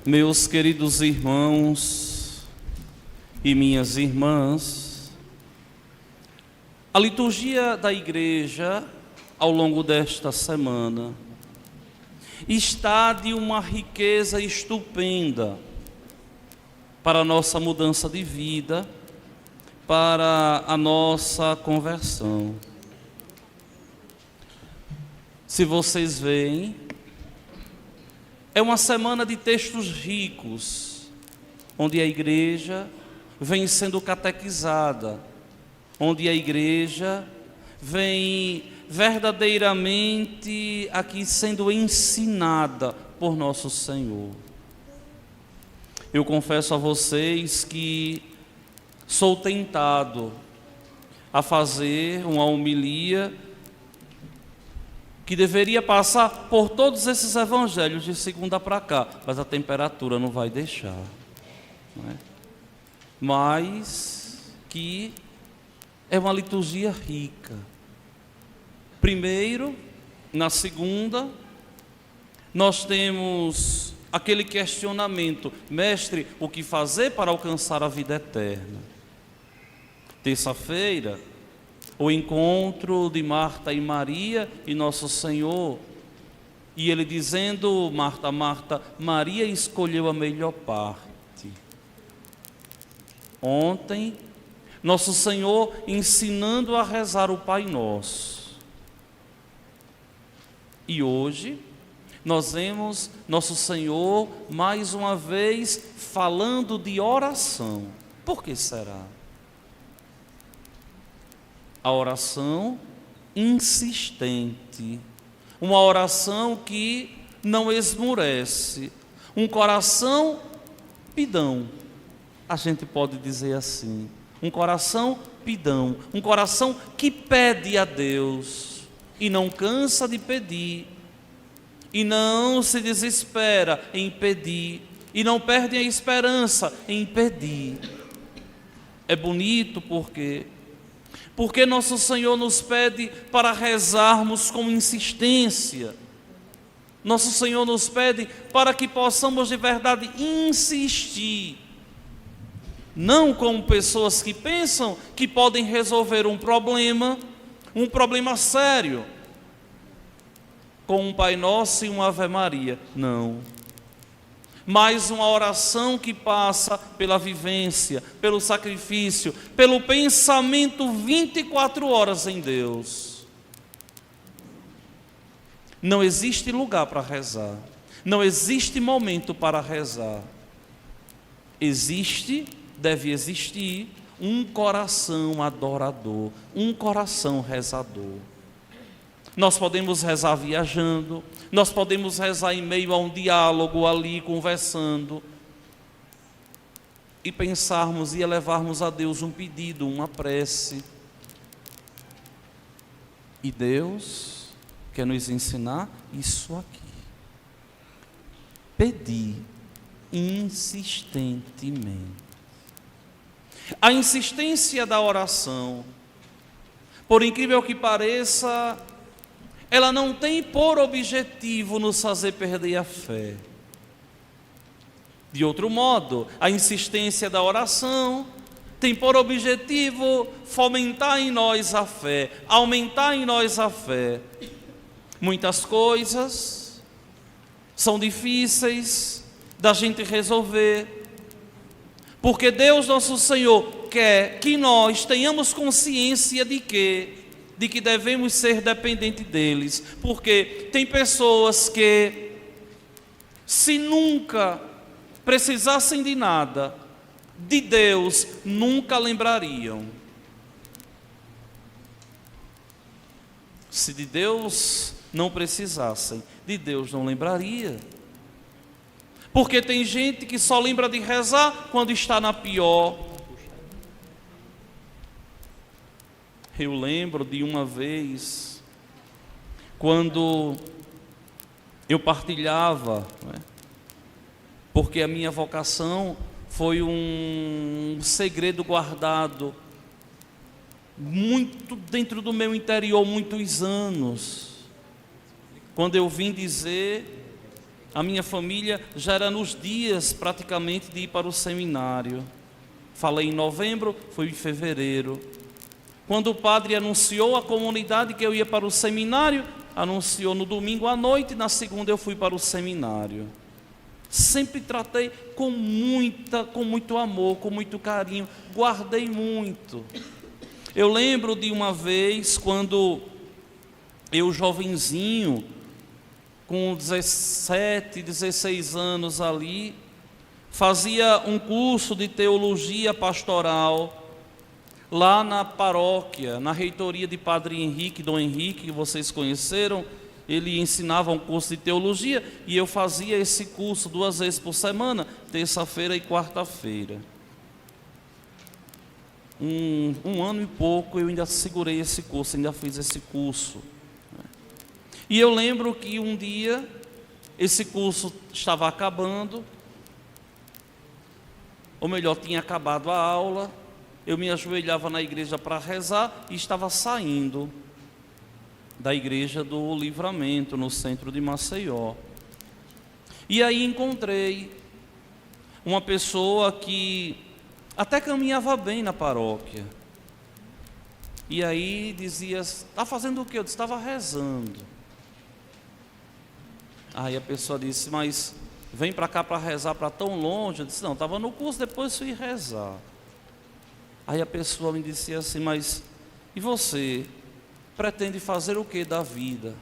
Meus queridos irmãos e minhas irmãs, a liturgia da igreja ao longo desta semana está de uma riqueza estupenda para a nossa mudança de vida, para a nossa conversão. Se vocês veem, é uma semana de textos ricos, onde a igreja vem sendo catequizada, onde a igreja vem verdadeiramente aqui sendo ensinada por nosso Senhor. Eu confesso a vocês que sou tentado a fazer uma homilia que deveria passar por todos esses evangelhos de segunda para cá, mas a temperatura não vai deixar, não é? Mas que é uma liturgia rica. Primeiro, na segunda, nós temos aquele questionamento: mestre, o que fazer para alcançar a vida eterna? Terça-feira, o encontro de Marta e Maria e Nosso Senhor, e ele dizendo: Marta, Marta, Maria escolheu a melhor parte. Ontem, Nosso Senhor ensinando a rezar o Pai Nosso. E hoje, nós vemos Nosso Senhor mais uma vez falando de oração. Por que será? A oração insistente, uma oração que não esmorece, um coração pidão, a gente pode dizer assim, um coração pidão, um coração que pede a Deus e não cansa de pedir, e não se desespera em pedir, e não perde a esperança em pedir. É bonito porque Nosso Senhor nos pede para rezarmos com insistência. Nosso Senhor nos pede para que possamos de verdade insistir. Não como pessoas que pensam que podem resolver um problema sério, com um Pai Nosso e uma Ave Maria. Não. Mas uma oração que passa pela vivência, pelo sacrifício, pelo pensamento 24 horas em Deus. Não existe lugar para rezar, não existe momento para rezar. Deve existir um coração adorador, um coração rezador. Nós podemos rezar viajando, nós podemos rezar em meio a um diálogo ali, conversando, e pensarmos e elevarmos a Deus um pedido, uma prece. E Deus quer nos ensinar isso aqui: pedir insistentemente. A insistência da oração, por incrível que pareça, ela não tem por objetivo nos fazer perder a fé. De outro modo, a insistência da oração tem por objetivo fomentar em nós a fé, aumentar em nós a fé. Muitas coisas são difíceis da gente resolver, porque Deus Nosso Senhor quer que nós tenhamos consciência de que devemos ser dependentes deles, porque tem pessoas que, se nunca precisassem de nada, de Deus nunca lembrariam. Se de Deus não precisassem, de Deus não lembraria. Porque tem gente que só lembra de rezar quando está na pior. Eu lembro de uma vez, quando eu partilhava, porque a minha vocação foi um segredo guardado muito dentro do meu interior, muitos anos. Quando eu vim dizer a minha família já era nos dias praticamente de ir para o seminário. Falei em novembro, foi em fevereiro. Quando o padre anunciou à comunidade que eu ia para o seminário, anunciou no domingo à noite, na segunda eu fui para o seminário. Sempre tratei com muito amor, com muito carinho, guardei muito. Eu lembro de uma vez, quando eu, jovenzinho, com 17, 16 anos ali, fazia um curso de teologia pastoral, lá na paróquia, na reitoria de Padre Henrique, Dom Henrique, que vocês conheceram. Ele ensinava um curso de teologia e eu fazia esse curso 2 vezes por semana, terça-feira e quarta-feira. Um ano e pouco eu ainda segurei esse curso, ainda fiz esse curso. E eu lembro que um dia esse curso estava acabando, ou melhor, tinha acabado a aula. Eu me ajoelhava na igreja para rezar e estava saindo da igreja do Livramento, no centro de Maceió. E aí encontrei uma pessoa que até caminhava bem na paróquia. E aí dizia: está fazendo o quê? Eu disse: estava rezando. Aí a pessoa disse: mas vem para cá para rezar para tão longe? Eu disse: não, estava no curso, depois fui rezar. Aí a pessoa me disse assim: mas e você pretende fazer o que da vida?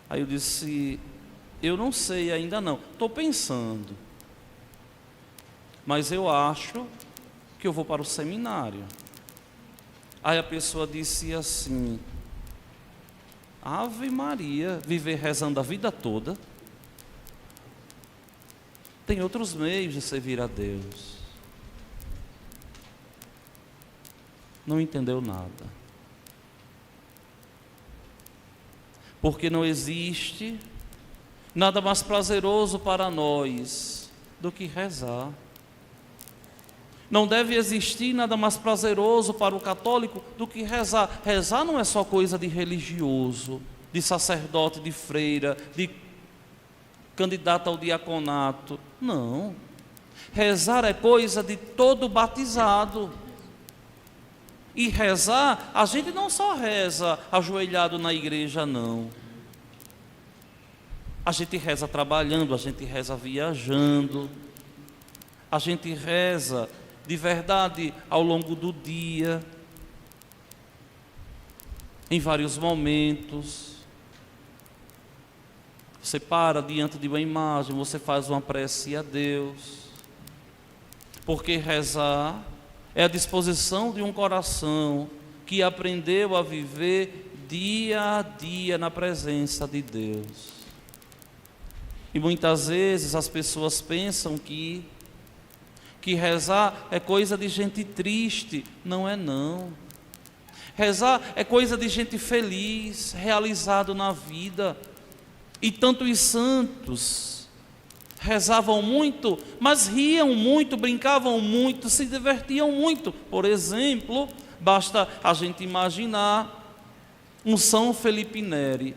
Aí eu disse: eu não sei ainda não, estou pensando, mas eu acho que eu vou para o seminário. Aí a pessoa disse assim: Ave Maria, viver rezando a vida toda? Tem outros meios de servir a Deus. Não entendeu nada. Porque não existe nada mais prazeroso para nós do que rezar. Não deve existir nada mais prazeroso para o católico do que rezar. Rezar não é só coisa de religioso, de sacerdote, de freira, de candidato ao diaconato. Não. Rezar é coisa de todo batizado. E rezar, a gente não só reza ajoelhado na igreja, não. A gente reza trabalhando, a gente reza viajando, a gente reza de verdade ao longo do dia, em vários momentos. Você para diante de uma imagem, você faz uma prece a Deus, porque rezar é a disposição de um coração que aprendeu a viver dia a dia na presença de Deus. E muitas vezes as pessoas pensam que rezar é coisa de gente triste. Não é não. Rezar é coisa de gente feliz, realizado na vida. E tanto os santos rezavam muito, mas riam muito, brincavam muito, se divertiam muito. Por exemplo, basta a gente imaginar um São Felipe Neri,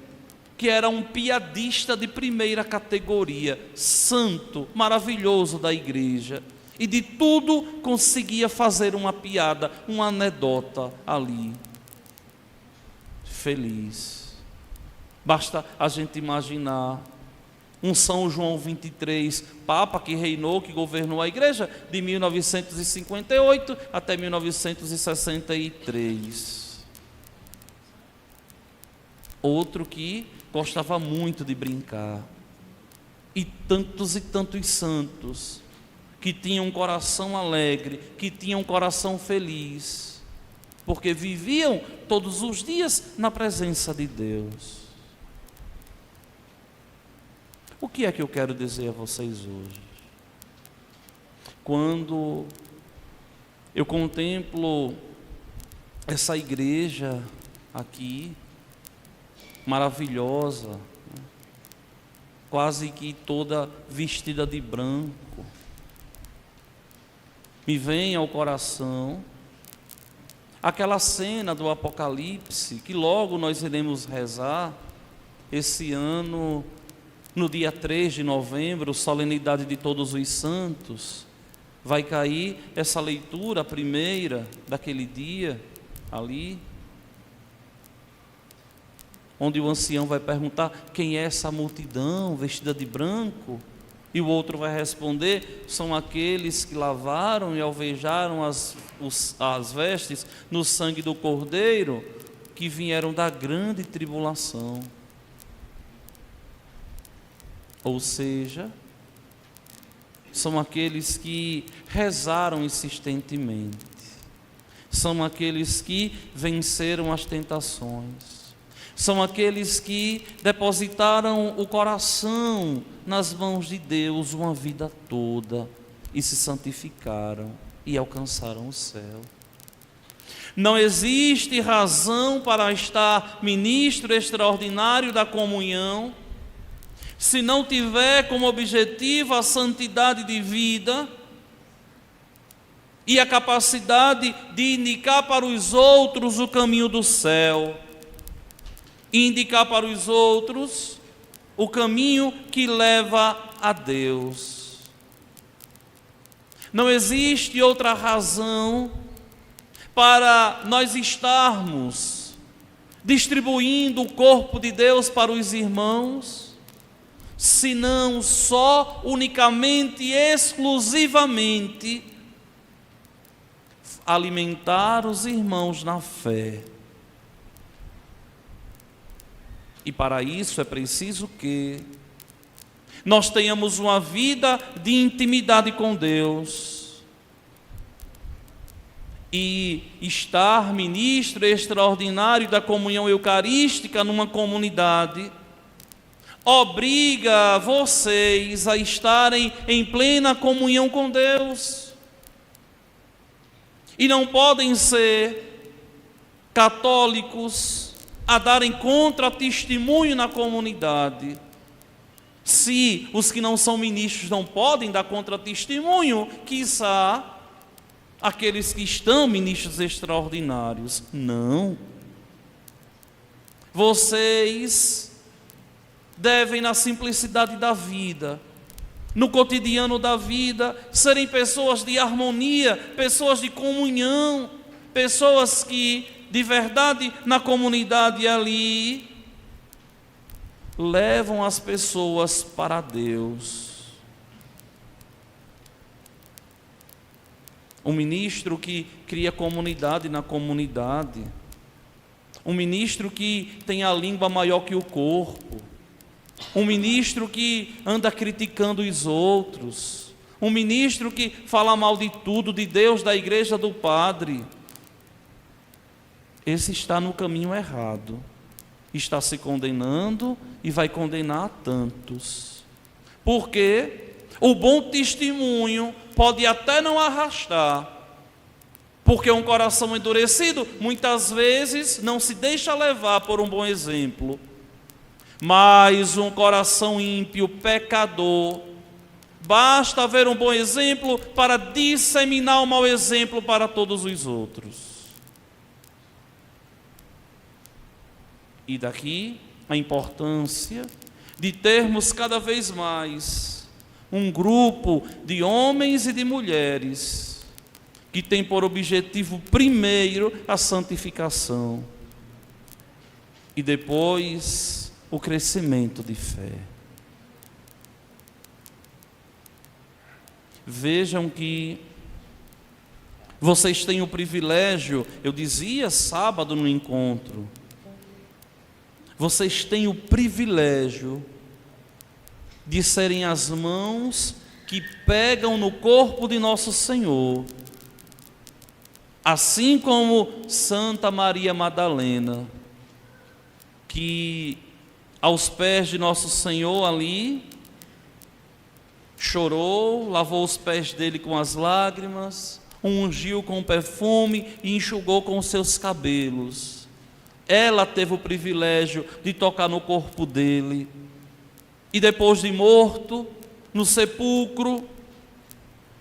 que era um piadista de primeira categoria, santo, maravilhoso da igreja, e de tudo conseguia fazer uma piada, uma anedota ali. Feliz. Basta a gente imaginar um São João 23, Papa que reinou, que governou a igreja de 1958 até 1963. Outro que gostava muito de brincar. E tantos santos que tinham um coração alegre, que tinham um coração feliz, porque viviam todos os dias na presença de Deus. O que é que eu quero dizer a vocês hoje? Quando eu contemplo essa igreja aqui, maravilhosa, quase que toda vestida de branco, me vem ao coração aquela cena do Apocalipse, que logo nós iremos rezar esse ano No dia 3 de novembro, solenidade de Todos os Santos, vai cair essa leitura, a primeira daquele dia, ali, onde o ancião vai perguntar: quem é essa multidão vestida de branco? E o outro vai responder: são aqueles que lavaram e alvejaram as vestes no sangue do Cordeiro, que vieram da grande tribulação. Ou seja, são aqueles que rezaram insistentemente, são aqueles que venceram as tentações, são aqueles que depositaram o coração nas mãos de Deus uma vida toda e se santificaram e alcançaram o céu. Não existe razão para estar ministro extraordinário da comunhão se não tiver como objetivo a santidade de vida e a capacidade de indicar para os outros o caminho do céu, indicar para os outros o caminho que leva a Deus. Não existe outra razão para nós estarmos distribuindo o corpo de Deus para os irmãos, senão só, unicamente e exclusivamente alimentar os irmãos na fé. E para isso é preciso que nós tenhamos uma vida de intimidade com Deus. E estar ministro extraordinário da comunhão eucarística numa comunidade obriga vocês a estarem em plena comunhão com Deus. E não podem ser católicos a darem contra-testemunho na comunidade. Se os que não são ministros não podem dar contra-testemunho, quiçá aqueles que estão ministros extraordinários. Não. Vocês devem, na simplicidade da vida, no cotidiano da vida, serem pessoas de harmonia, pessoas de comunhão, pessoas que, de verdade, na comunidade ali, levam as pessoas para Deus. Um ministro que cria comunidade na comunidade, um ministro que tem a língua maior que o corpo, um ministro que anda criticando os outros, um ministro que fala mal de tudo, de Deus, da igreja, do padre, esse está no caminho errado, está se condenando e vai condenar a tantos, porque o bom testemunho pode até não arrastar, porque um coração endurecido muitas vezes não se deixa levar por um bom exemplo. Mas um coração ímpio, pecador, basta ver um bom exemplo para disseminar o mau exemplo para todos os outros. E daqui a importância de termos cada vez mais um grupo de homens e de mulheres que tem por objetivo primeiro a santificação e depois o crescimento de fé. Vejam que vocês têm o privilégio, eu dizia sábado no encontro, vocês têm o privilégio de serem as mãos que pegam no corpo de nosso Senhor, assim como Santa Maria Madalena, que aos pés de nosso Senhor ali, chorou, lavou os pés dele com as lágrimas, ungiu com perfume e enxugou com os seus cabelos. Ela teve o privilégio de tocar no corpo dele. E depois de morto, no sepulcro,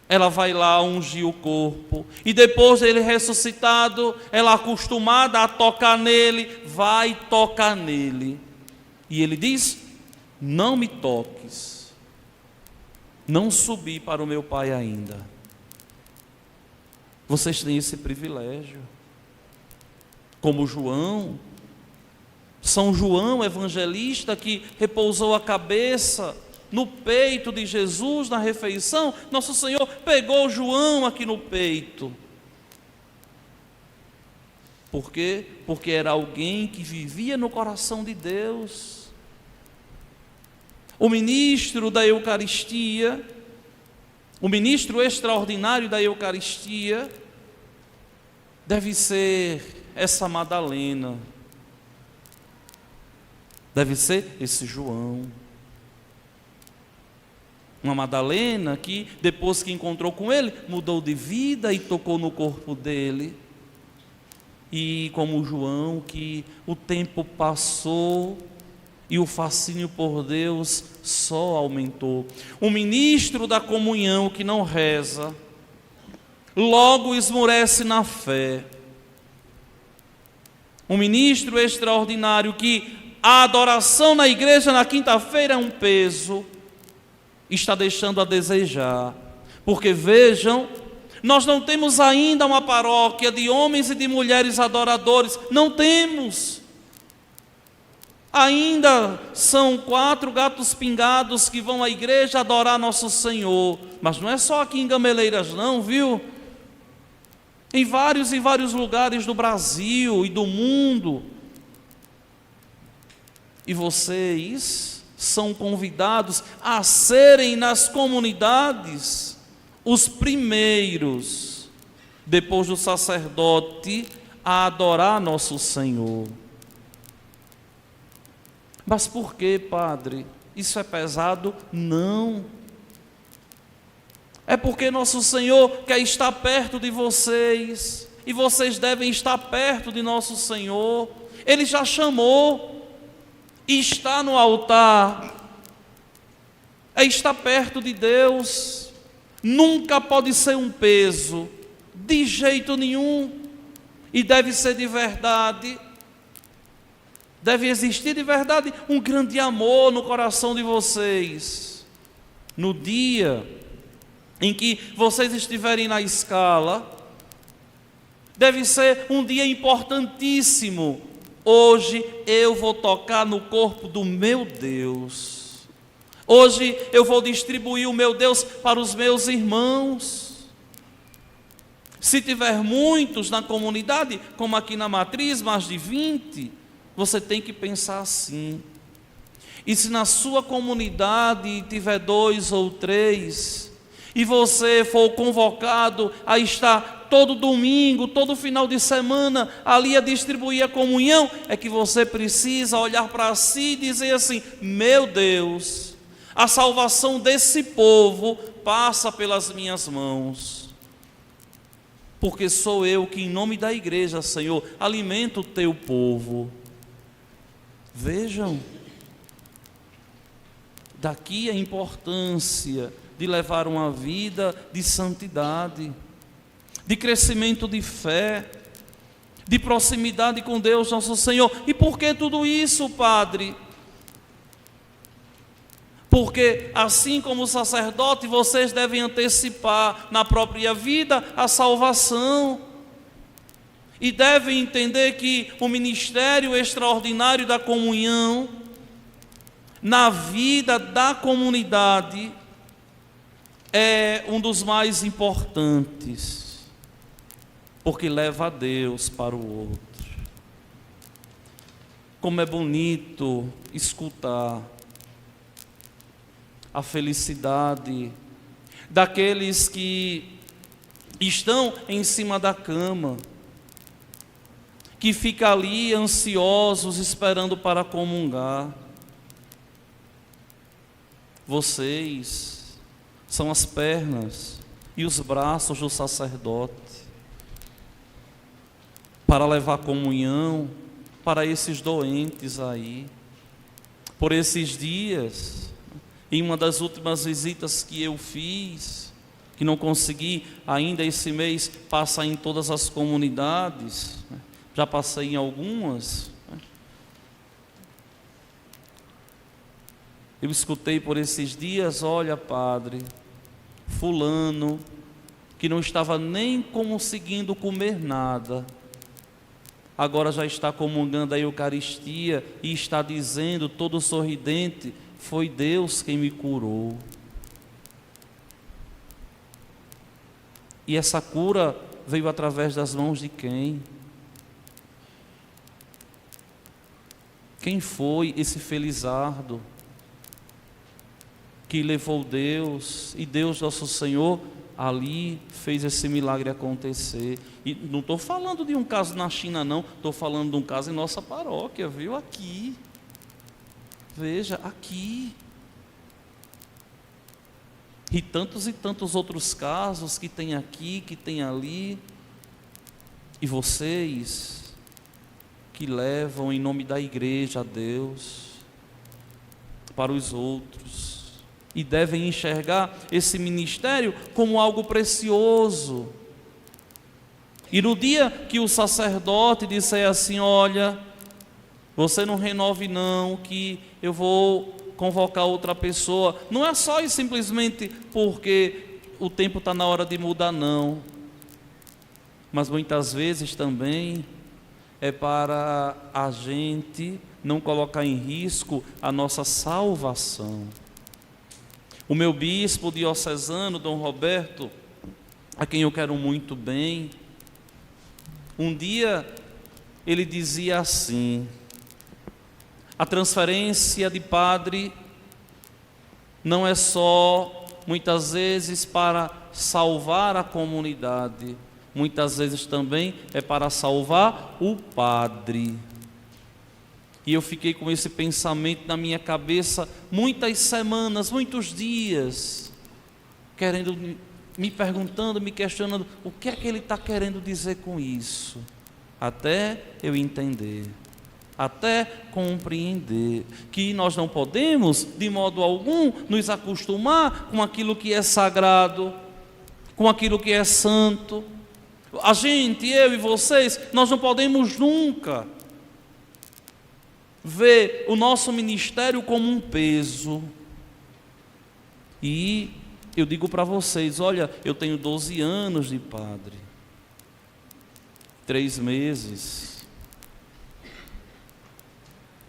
ela vai lá ungir o corpo. E depois dele ressuscitado, ela acostumada a tocar nele, vai tocar nele. E ele diz: não me toques, não subi para o meu Pai ainda. Vocês têm esse privilégio. Como João, São João evangelista, que repousou a cabeça no peito de Jesus na refeição, nosso Senhor pegou João aqui no peito. Por quê? Porque era alguém que vivia no coração de Deus. O ministro da Eucaristia, o ministro extraordinário da Eucaristia, deve ser essa Madalena, deve ser esse João. Uma Madalena que, depois que encontrou com ele, mudou de vida e tocou no corpo dele. E como João, que o tempo passou e o fascínio por Deus só aumentou. O ministro da comunhão que não reza, logo esmorece na fé. Um ministro extraordinário que a adoração na igreja na quinta-feira é um peso, está deixando a desejar. Porque vejam, nós não temos ainda uma paróquia de homens e de mulheres adoradores, não temos. Ainda são 4 gatos pingados que vão à igreja adorar nosso Senhor. Mas não é só aqui em Gameleiras não, viu? Em vários e vários lugares do Brasil e do mundo. E vocês são convidados a serem nas comunidades os primeiros, depois do sacerdote, a adorar nosso Senhor. Mas por que, padre? Isso é pesado? Não. É porque nosso Senhor quer estar perto de vocês, e vocês devem estar perto de nosso Senhor. Ele já chamou, e está no altar, é estar perto de Deus. Nunca pode ser um peso, de jeito nenhum, e deve ser de verdade. Deve existir de verdade um grande amor no coração de vocês. No dia em que vocês estiverem na escala, deve ser um dia importantíssimo. Hoje eu vou tocar no corpo do meu Deus. Hoje eu vou distribuir o meu Deus para os meus irmãos. Se tiver muitos na comunidade, como aqui na matriz, mais de 20, você tem que pensar assim. E se na sua comunidade tiver 2 ou 3, e você for convocado a estar todo domingo, todo final de semana, ali a distribuir a comunhão, é que você precisa olhar para si e dizer assim: meu Deus, a salvação desse povo passa pelas minhas mãos. Porque sou eu que, em nome da igreja, Senhor, alimento o teu povo. Vejam, daqui a importância de levar uma vida de santidade, de crescimento de fé, de proximidade com Deus nosso Senhor. E por que tudo isso, padre? Porque assim como o sacerdote, vocês devem antecipar na própria vida a salvação. E devem entender que o ministério extraordinário da comunhão, na vida da comunidade, é um dos mais importantes, porque leva a Deus para o outro. Como é bonito escutar a felicidade daqueles que estão em cima da cama, que ficam ali ansiosos, esperando para comungar. Vocês são as pernas e os braços do sacerdote para levar comunhão para esses doentes aí. Por esses dias, em uma das últimas visitas que eu fiz, que não consegui ainda esse mês passar em todas as comunidades, já passei em algumas, Eu escutei por esses dias: olha, padre, fulano, que não estava nem conseguindo comer nada, agora já está comungando a Eucaristia e está dizendo, todo sorridente: foi Deus quem me curou. E essa cura veio através das mãos de quem? Quem foi esse felizardo que levou Deus, e Deus nosso Senhor ali fez esse milagre acontecer? E não estou falando de um caso na China não, estou falando de um caso em nossa paróquia, viu? Aqui, veja, aqui. E tantos outros casos que tem aqui, que tem ali. E vocês que levam em nome da igreja a Deus para os outros, e devem enxergar esse ministério como algo precioso. E no dia que o sacerdote disser assim: olha, você não renove não, que eu vou convocar outra pessoa, não é só e simplesmente porque o tempo está na hora de mudar não, mas muitas vezes também é para a gente não colocar em risco a nossa salvação. O meu bispo diocesano, Dom Roberto, a quem eu quero muito bem, um dia ele dizia assim: a transferência de padre não é só, muitas vezes, para salvar a comunidade, muitas vezes também é para salvar o padre. E eu fiquei com esse pensamento na minha cabeça muitas semanas, muitos dias, me perguntando, me questionando, o que é que ele está querendo dizer com isso? Até eu entender, até compreender que nós não podemos, de modo algum, nos acostumar com aquilo que é sagrado, com aquilo que é santo. A gente, eu e vocês, nós não podemos nunca ver o nosso ministério como um peso. E eu digo para vocês: olha, eu tenho 12 anos de padre, 3 meses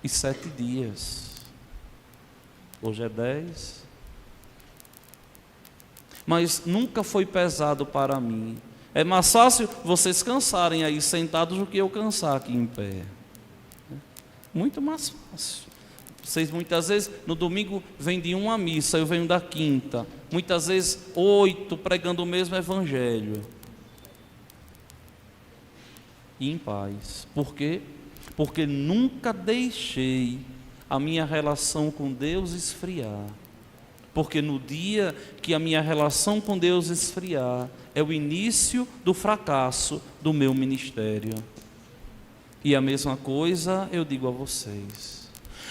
e 7 dias, hoje é 10, mas nunca foi pesado para mim. É mais fácil vocês cansarem aí sentados do que eu cansar aqui em pé. Muito mais fácil. Vocês muitas vezes no domingo vêm de uma missa, eu venho da quinta, muitas vezes 8 pregando o mesmo evangelho, e em paz. Por quê? Porque nunca deixei a minha relação com Deus esfriar. Porque no dia que a minha relação com Deus esfriar, é o início do fracasso do meu ministério. E a mesma coisa eu digo a vocês: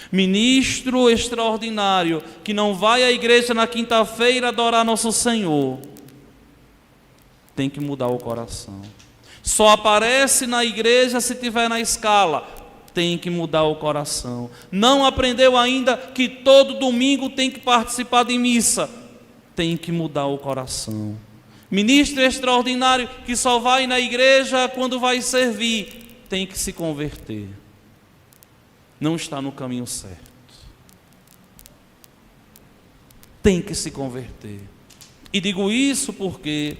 ministro extraordinário que não vai à igreja na quinta-feira adorar nosso Senhor, tem que mudar o coração. Só aparece na igreja se tiver na escala, tem que mudar o coração. Não aprendeu ainda que todo domingo tem que participar de missa, tem que mudar o coração. Ministro extraordinário que só vai na igreja quando vai servir, tem que se converter. Não está no caminho certo. Tem que se converter. E digo isso porque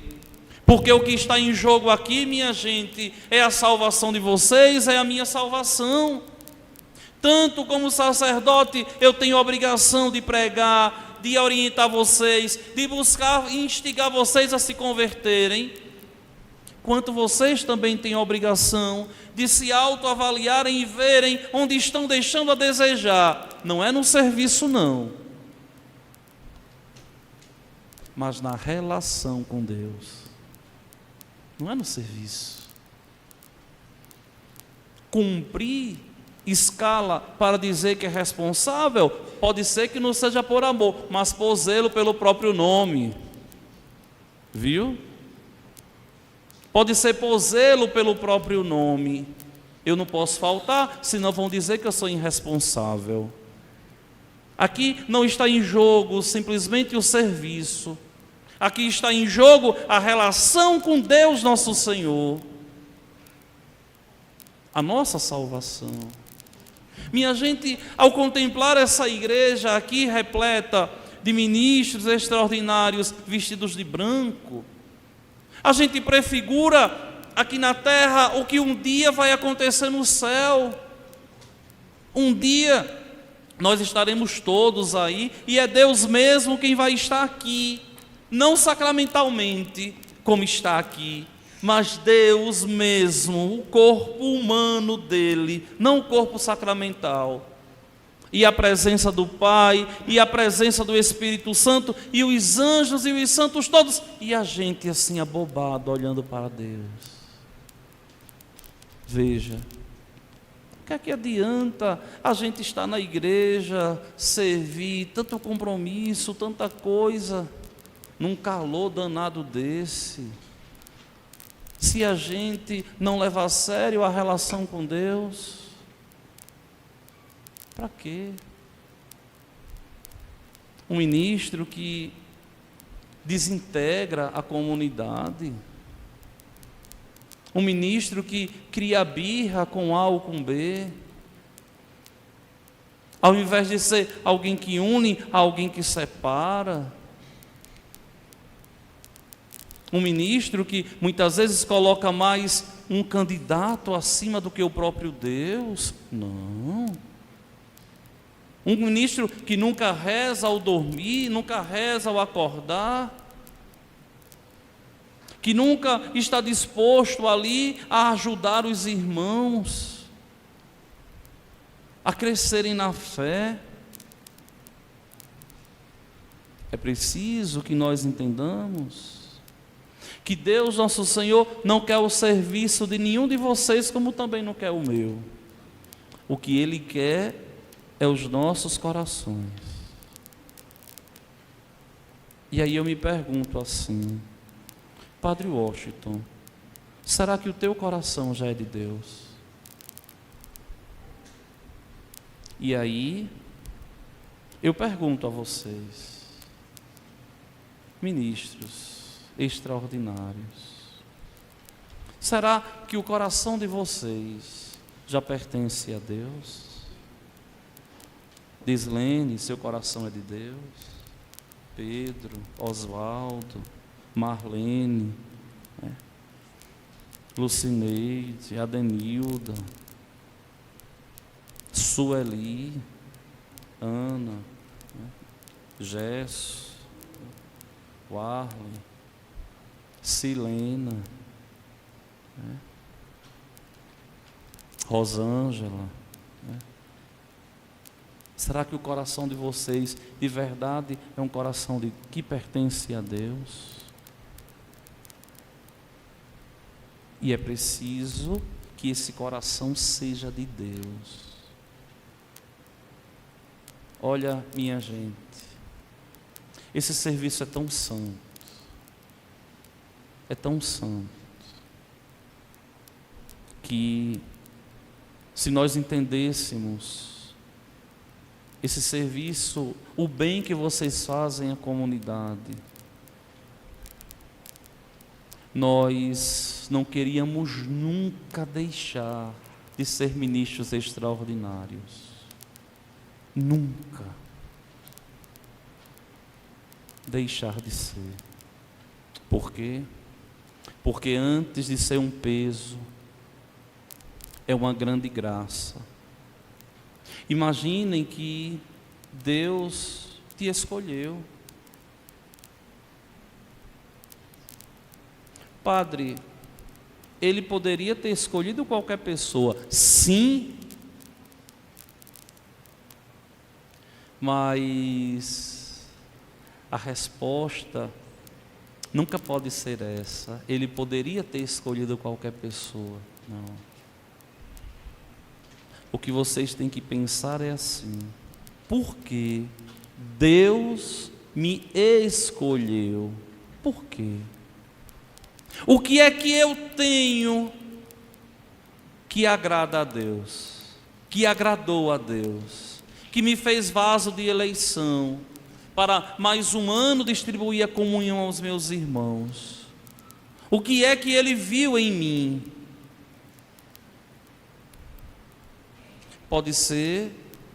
o que está em jogo aqui, minha gente, é a salvação de vocês, é a minha salvação. Tanto como sacerdote, eu tenho a obrigação de pregar, de orientar vocês, de buscar e instigar vocês a se converterem, quanto vocês também têm a obrigação de se autoavaliarem e verem onde estão deixando a desejar. Não é no serviço não, mas na relação com Deus. Não é no serviço. Cumprir escala para dizer que é responsável, pode ser que não seja por amor, mas por zelo pelo próprio nome. Viu? Pode ser por zelo pelo próprio nome. Eu não posso faltar, senão vão dizer que eu sou irresponsável. Aqui não está em jogo simplesmente o serviço. Aqui está em jogo a relação com Deus nosso Senhor. A nossa salvação. Minha gente, ao contemplar essa igreja aqui repleta de ministros extraordinários vestidos de branco, a gente prefigura aqui na terra o que um dia vai acontecer no céu. Um dia nós estaremos todos aí e é Deus mesmo quem vai estar aqui, não sacramentalmente como está aqui, mas Deus mesmo, o corpo humano dele, não o corpo sacramental. E a presença do Pai, e a presença do Espírito Santo, e os anjos e os santos todos, e a gente assim abobado olhando para Deus. Veja, o que é que adianta a gente estar na igreja, servir, tanto compromisso, tanta coisa, num calor danado desse, se a gente não leva a sério a relação com Deus? Para quê? Um ministro que desintegra a comunidade, um ministro que cria birra com A ou com B, ao invés de ser alguém que une, alguém que separa. Um ministro que muitas vezes coloca mais um candidato acima do que o próprio Deus. Não. Um ministro que nunca reza ao dormir, nunca reza ao acordar, que nunca está disposto ali a ajudar os irmãos a crescerem na fé. É preciso que nós entendamos que Deus nosso Senhor não quer o serviço de nenhum de vocês, como também não quer o meu. O que Ele quer é os nossos corações. E aí eu me pergunto assim, Padre Washington, será que o teu coração já é de Deus? E aí eu pergunto a vocês, ministros extraordinários, será que o coração de vocês já pertence a Deus? Dislene, seu coração é de Deus? Pedro, Oswaldo, Marlene, Lucineide, Adenilda, Sueli, Ana, Gesso, Warley, Silena, Rosângela. Será que o coração de vocês, de verdade, é um coração que pertence a Deus? E é preciso que esse coração seja de Deus. Olha, minha gente, esse serviço é tão santo, que se nós entendêssemos esse serviço, o bem que vocês fazem à comunidade, nós não queríamos nunca deixar de ser ministros extraordinários. Nunca deixar de ser. Por quê? Porque antes de ser um peso, é uma grande graça. Imaginem que Deus te escolheu. Padre, Ele poderia ter escolhido qualquer pessoa, sim, mas a resposta nunca pode ser essa. Ele poderia ter escolhido qualquer pessoa, não. O que vocês têm que pensar é assim: por que Deus me escolheu? Por quê? O que é que eu tenho que agrada a Deus, que agradou a Deus, que me fez vaso de eleição, para mais um ano distribuir a comunhão aos meus irmãos. O que é que ele viu em mim? Pode ser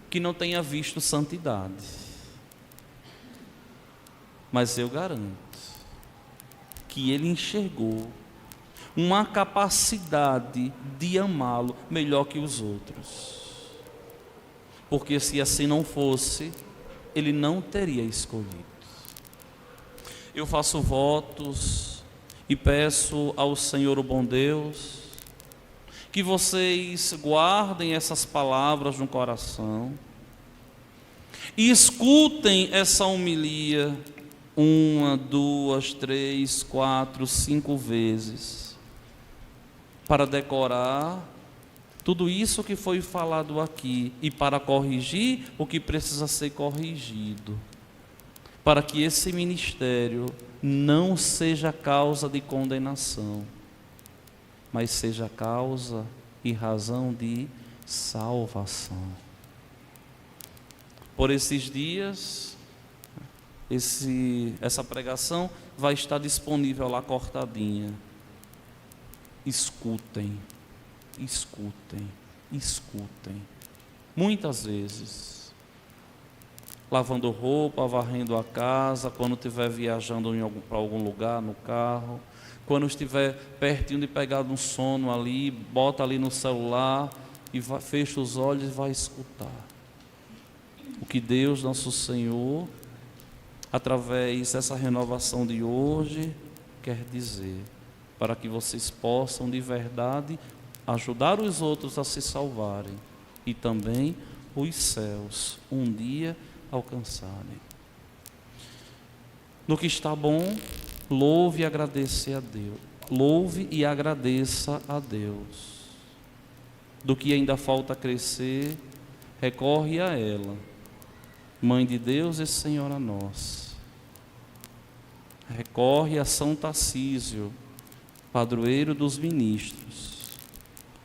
que não tenha visto santidade, mas eu garanto que ele enxergou uma capacidade de amá-lo melhor que os outros, porque se assim não fosse, ele não teria escolhido. Eu faço votos e peço ao Senhor, o bom Deus, que vocês guardem essas palavras no coração e escutem essa homilia 1, 2, 3, 4, 5 vezes, para decorar tudo isso que foi falado aqui e para corrigir o que precisa ser corrigido, para que esse ministério não seja causa de condenação, mas seja causa e razão de salvação. Por esses dias, essa pregação vai estar disponível lá cortadinha. Escutem, escutem, escutem. Muitas vezes, lavando roupa, varrendo a casa, quando estiver viajando para algum lugar no carro, quando estiver pertinho de pegar um sono ali, bota ali no celular e fecha os olhos e vai escutar o que Deus, nosso Senhor, através dessa renovação de hoje, quer dizer, para que vocês possam de verdade ajudar os outros a se salvarem e também os céus um dia alcançarem. No que está bom, louve e agradeça a Deus. Louve e agradeça a Deus. Do que ainda falta crescer, recorre a ela, Mãe de Deus e Senhora nossa. Recorre a São Tarcísio, padroeiro dos ministros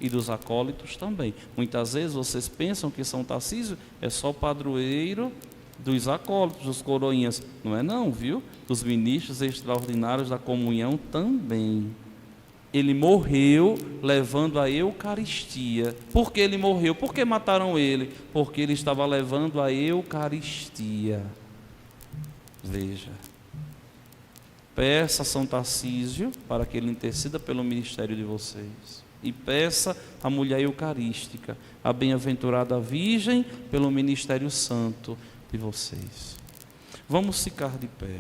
e dos acólitos também. Muitas vezes vocês pensam que São Tarcísio é só padroeiro dos acólitos, dos coroinhas. Não é não, viu? Dos ministros extraordinários da comunhão também. Ele morreu levando a Eucaristia. Por que ele morreu? Por que mataram ele? Porque ele estava levando a Eucaristia. Veja. Peça a São Tarcísio para que ele interceda pelo ministério de vocês. E peça a mulher eucarística, a bem-aventurada Virgem, pelo ministério santo de vocês. Vamos ficar de pé.